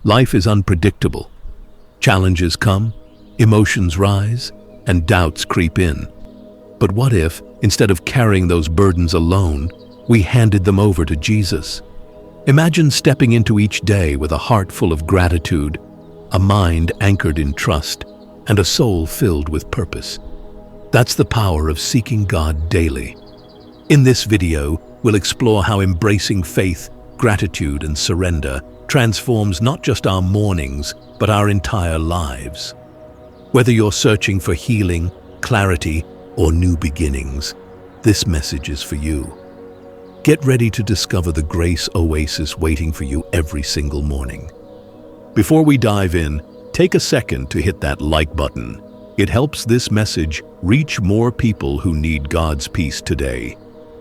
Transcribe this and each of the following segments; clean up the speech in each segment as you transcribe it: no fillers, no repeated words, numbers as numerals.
Life is unpredictable. Challenges come, emotions rise, and doubts creep in. But what if, instead of carrying those burdens alone, we handed them over to Jesus? Imagine stepping into each day with a heart full of gratitude, a mind anchored in trust, and a soul filled with purpose. That's the power of seeking God daily. In this video, we'll explore how embracing faith, gratitude, and surrender transforms not just our mornings, but our entire lives. Whether you're searching for healing, clarity, or new beginnings, this message is for you. Get ready to discover the grace oasis waiting for you every single morning. Before we dive in, take a second to hit that like button. It helps this message reach more people who need God's peace today.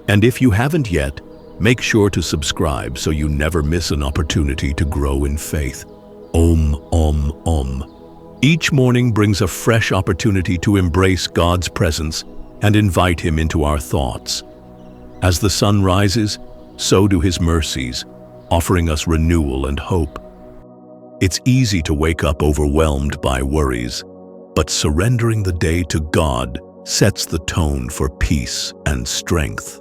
And if you haven't yet, make sure to subscribe so you never miss an opportunity to grow in faith. Om, Om, Om. Each morning brings a fresh opportunity to embrace God's presence and invite Him into our thoughts. As the sun rises, so do His mercies, offering us renewal and hope. It's easy to wake up overwhelmed by worries, but surrendering the day to God sets the tone for peace and strength.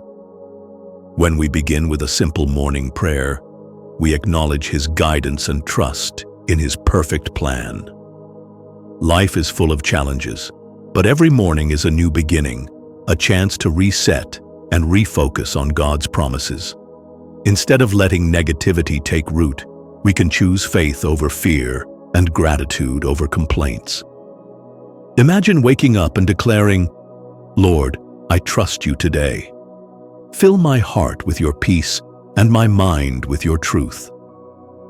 When we begin with a simple morning prayer, we acknowledge His guidance and trust in His perfect plan. Life is full of challenges, but every morning is a new beginning, a chance to reset and refocus on God's promises. Instead of letting negativity take root, we can choose faith over fear and gratitude over complaints. Imagine waking up and declaring, "Lord, I trust you today. Fill my heart with your peace and my mind with your truth."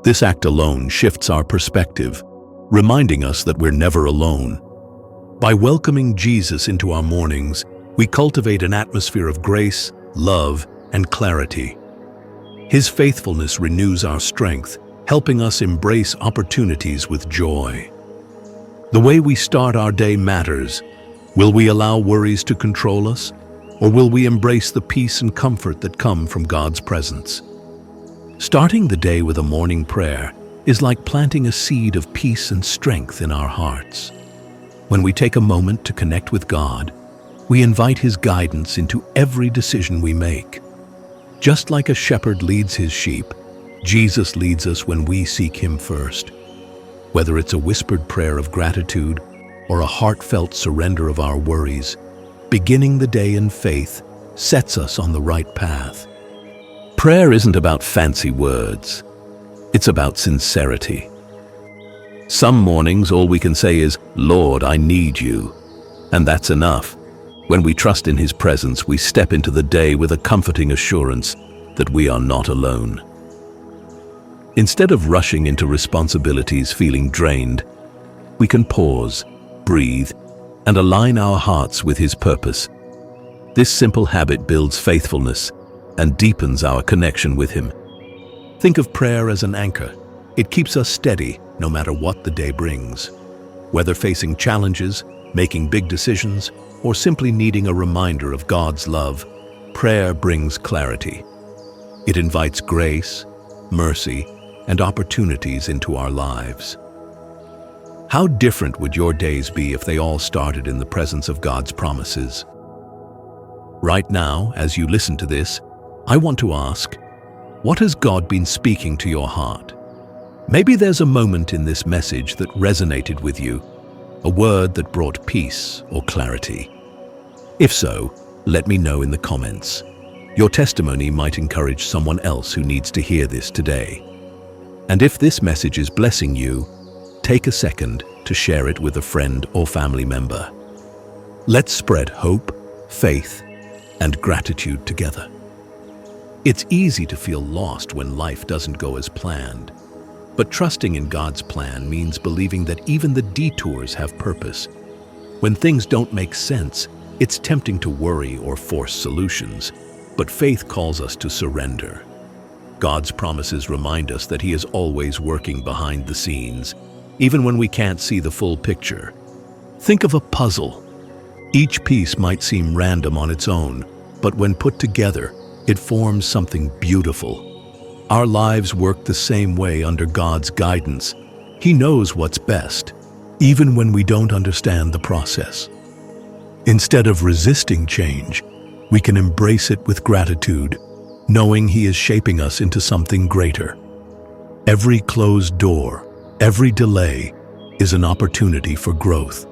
This act alone shifts our perspective, reminding us that we're never alone. By welcoming Jesus into our mornings, we cultivate an atmosphere of grace, love, and clarity. His faithfulness renews our strength, helping us embrace opportunities with joy. The way we start our day matters. Will we allow worries to control us, or will we embrace the peace and comfort that come from God's presence? Starting the day with a morning prayer is like planting a seed of peace and strength in our hearts. When we take a moment to connect with God, we invite His guidance into every decision we make. Just like a shepherd leads his sheep, Jesus leads us when we seek Him first. Whether it's a whispered prayer of gratitude or a heartfelt surrender of our worries, beginning the day in faith sets us on the right path. Prayer isn't about fancy words. It's about sincerity. Some mornings all we can say is, "Lord, I need you." And that's enough. When we trust in His presence, we step into the day with a comforting assurance that we are not alone. Instead of rushing into responsibilities feeling drained, we can pause, breathe, and align our hearts with His purpose. This simple habit builds faithfulness and deepens our connection with Him. Think of prayer as an anchor. It keeps us steady no matter what the day brings. Whether facing challenges, making big decisions, or simply needing a reminder of God's love, prayer brings clarity. It invites grace, mercy, and opportunities into our lives. How different would your days be if they all started in the presence of God's promises? Right now, as you listen to this, I want to ask, what has God been speaking to your heart? Maybe there's a moment in this message that resonated with you, a word that brought peace or clarity. If so, let me know in the comments. Your testimony might encourage someone else who needs to hear this today. And if this message is blessing you, take a second to share it with a friend or family member. Let's spread hope, faith, and gratitude together. It's easy to feel lost when life doesn't go as planned. But trusting in God's plan means believing that even the detours have purpose. When things don't make sense, it's tempting to worry or force solutions, but faith calls us to surrender. God's promises remind us that He is always working behind the scenes, even when we can't see the full picture. Think of a puzzle. Each piece might seem random on its own, but when put together, it forms something beautiful. Our lives work the same way under God's guidance. He knows what's best, even when we don't understand the process. Instead of resisting change, we can embrace it with gratitude, knowing He is shaping us into something greater. Every closed door, every delay, is an opportunity for growth.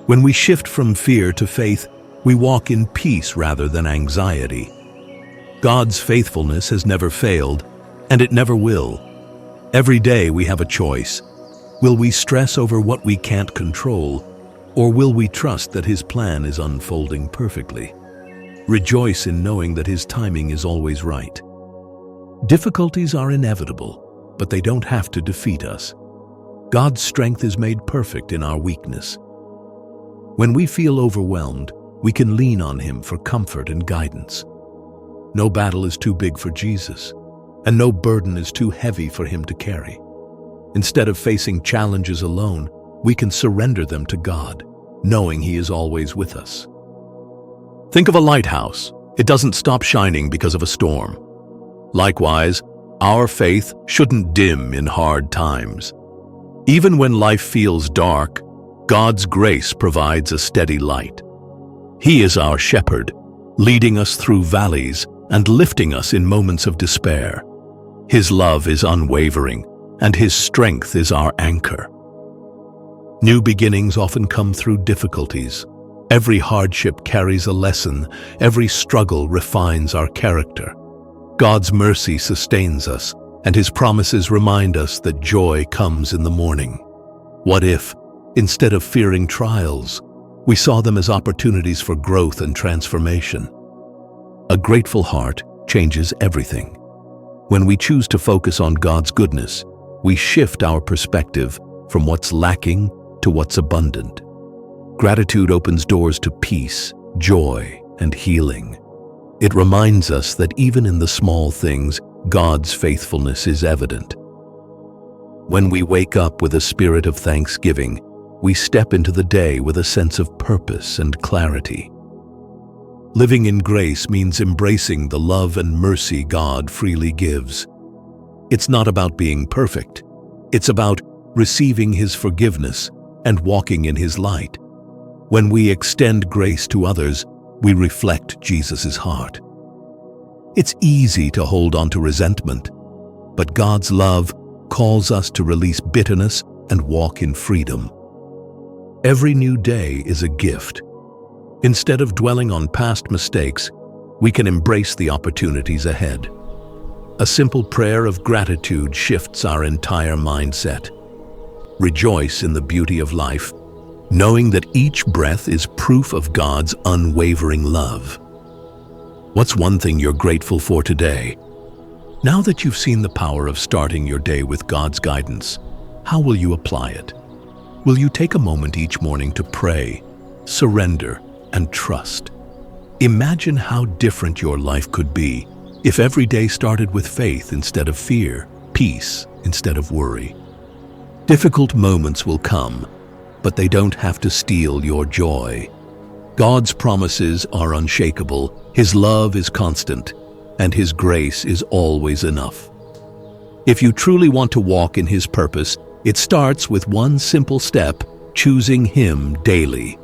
When we shift from fear to faith, we walk in peace rather than anxiety. God's faithfulness has never failed, and it never will. Every day we have a choice. Will we stress over what we can't control, or will we trust that His plan is unfolding perfectly? Rejoice in knowing that His timing is always right. Difficulties are inevitable, but they don't have to defeat us. God's strength is made perfect in our weakness. When we feel overwhelmed, we can lean on Him for comfort and guidance. No battle is too big for Jesus, and no burden is too heavy for Him to carry. Instead of facing challenges alone, we can surrender them to God, knowing He is always with us. Think of a lighthouse. It doesn't stop shining because of a storm. Likewise, our faith shouldn't dim in hard times. Even when life feels dark, God's grace provides a steady light. He is our shepherd, leading us through valleys and lifting us in moments of despair. His love is unwavering, and His strength is our anchor. New beginnings often come through difficulties. Every hardship carries a lesson. Every struggle refines our character. God's mercy sustains us, and His promises remind us that joy comes in the morning. What if, instead of fearing trials, we saw them as opportunities for growth and transformation? A grateful heart changes everything. When we choose to focus on God's goodness, we shift our perspective from what's lacking to what's abundant. Gratitude opens doors to peace, joy, and healing. It reminds us that even in the small things, God's faithfulness is evident. When we wake up with a spirit of thanksgiving, we step into the day with a sense of purpose and clarity. Living in grace means embracing the love and mercy God freely gives. It's not about being perfect. It's about receiving His forgiveness and walking in His light. When we extend grace to others, we reflect Jesus' heart. It's easy to hold on to resentment, but God's love calls us to release bitterness and walk in freedom. Every new day is a gift. Instead of dwelling on past mistakes, we can embrace the opportunities ahead. A simple prayer of gratitude shifts our entire mindset. Rejoice in the beauty of life, knowing that each breath is proof of God's unwavering love. What's one thing you're grateful for today? Now that you've seen the power of starting your day with God's guidance, how will you apply it? Will you take a moment each morning to pray, surrender, and trust? Imagine how different your life could be if every day started with faith instead of fear, peace instead of worry. Difficult moments will come, but they don't have to steal your joy. God's promises are unshakable, His love is constant, and His grace is always enough. If you truly want to walk in His purpose, it starts with one simple step: choosing Him daily.